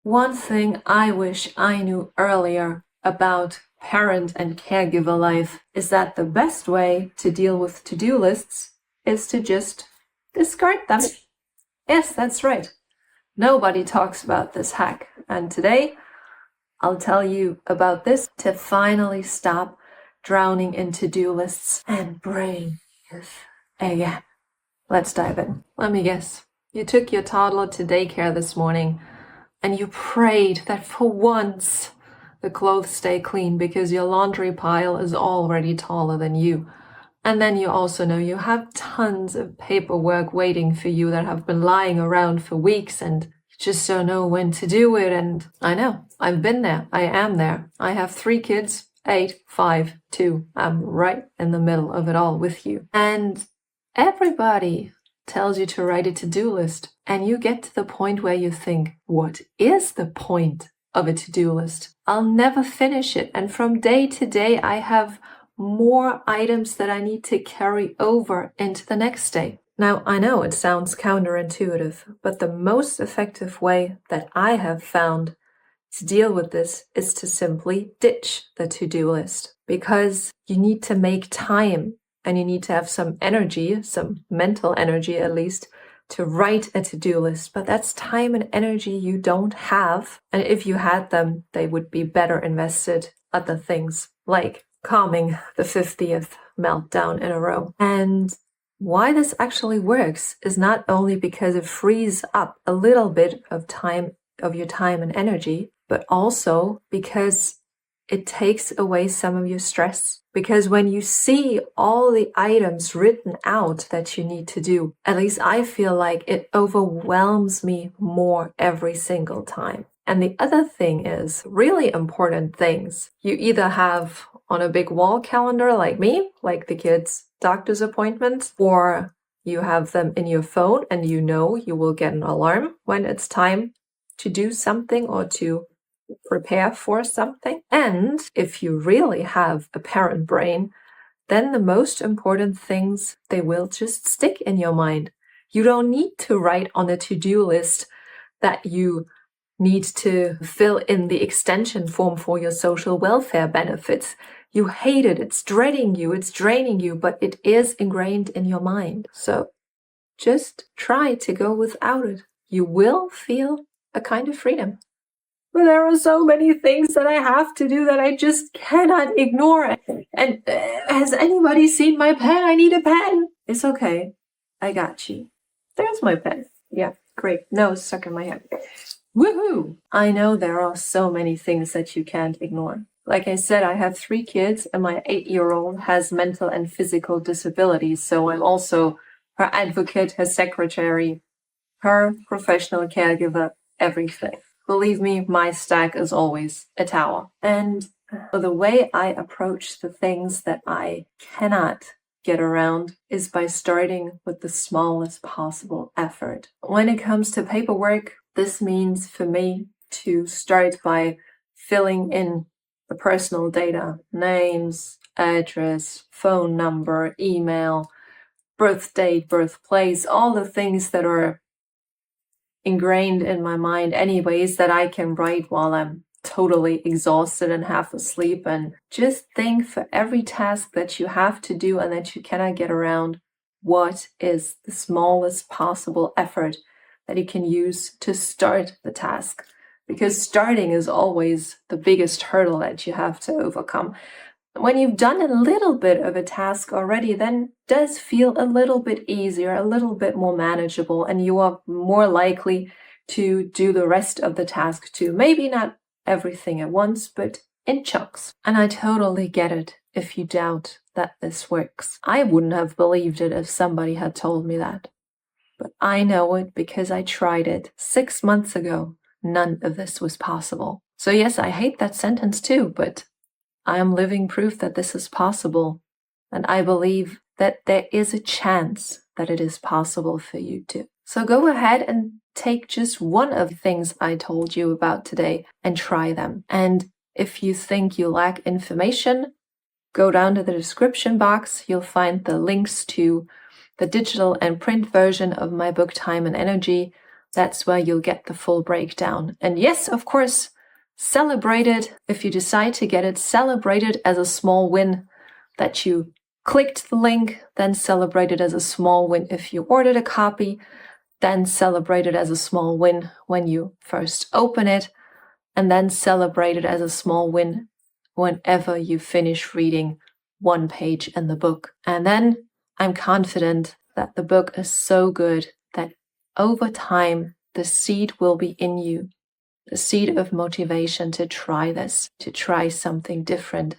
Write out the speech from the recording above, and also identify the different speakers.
Speaker 1: One thing I wish I knew earlier about parent and caregiver life is that the best way to deal with to-do lists is to just discard them. Yes, that's right. Nobody talks about this hack. And today, I'll tell you about this to finally stop drowning in to-do lists and breathe again. Let's dive in. Let me guess. You took your toddler to daycare this morning and you prayed that for once the clothes stay clean because your laundry pile is already taller than you. And then you also know you have tons of paperwork waiting for you that have been lying around for weeks and you just don't know when to do it. And I know, I've been there. I am there. I have 3 kids, 8, 5, 2. I'm right in the middle of it all with you. And everybody tells you to write a to-do list. And you get to the point where you think, what is the point of a to-do list? I'll never finish it. And from day to day, I have more items that I need to carry over into the next day. Now, I know it sounds counterintuitive, but the most effective way that I have found to deal with this is to simply ditch the to-do list, because you need to make time and you need to have some energy, some mental energy at least, to write a to-do list. But that's time and energy you don't have. And if you had them, they would be better invested at the things like calming the 50th meltdown in a row. And why this actually works is not only because it frees up a little bit of time, of your time and energy, but also because it takes away some of your stress. Because when you see all the items written out that you need to do, at least I feel like it overwhelms me more every single time. And the other thing is, really important things you either have on a big wall calendar like me, like the kids' doctor's appointments, or you have them in your phone and you know you will get an alarm when it's time to do something or to prepare for something. And if you really have a parent brain, then the most important things, they will just stick in your mind. You don't need to write on a to-do list that you need to fill in the extension form for your social welfare benefits. You hate it, it's dreading you, it's draining you, but it is ingrained in your mind. So just try to go without it. You will feel a kind of freedom. But there are so many things that I have to do that I just cannot ignore. And has anybody seen my pen? I need a pen. It's okay. I got you. There's my pen. Yeah, great. No, it's stuck in my head. Woohoo! I know there are so many things that you can't ignore. Like I said, I have 3 kids and my 8-year-old has mental and physical disabilities. So I'm also her advocate, her secretary, her professional caregiver, everything. Believe me, my stack is always a tower. And the way I approach the things that I cannot get around is by starting with the smallest possible effort. When it comes to paperwork, this means for me to start by filling in the personal data, names, address, phone number, email, birth date, birthplace, all the things that are ingrained in my mind anyways that I can write while I'm totally exhausted and half asleep. And just think, for every task that you have to do and that you cannot get around, what is the smallest possible effort that you can use to start the task? Because starting is always the biggest hurdle that you have to overcome. When you've done a little bit of a task already, then it does feel a little bit easier, a little bit more manageable, and you are more likely to do the rest of the task too. Maybe not everything at once, but in chunks. And I totally get it if you doubt that this works. I wouldn't have believed it if somebody had told me that. But I know it because I tried it 6 months ago. None of this was possible. So yes, I hate that sentence too, but I am living proof that this is possible. And I believe that there is a chance that it is possible for you too. So go ahead and take just one of the things I told you about today and try them. And if you think you lack information, go down to the description box. You'll find the links to the digital and print version of my book, Time and Energy, That's where you'll get the full breakdown. And yes, of course, celebrate it. If you decide to get it, celebrate it as a small win that you clicked the link, then celebrate it as a small win if you ordered a copy, then celebrate it as a small win when you first open it, and then celebrate it as a small win whenever you finish reading one page in the book. And then I'm confident that the book is so good that over time, the seed will be in you, the seed of motivation to try this, to try something different,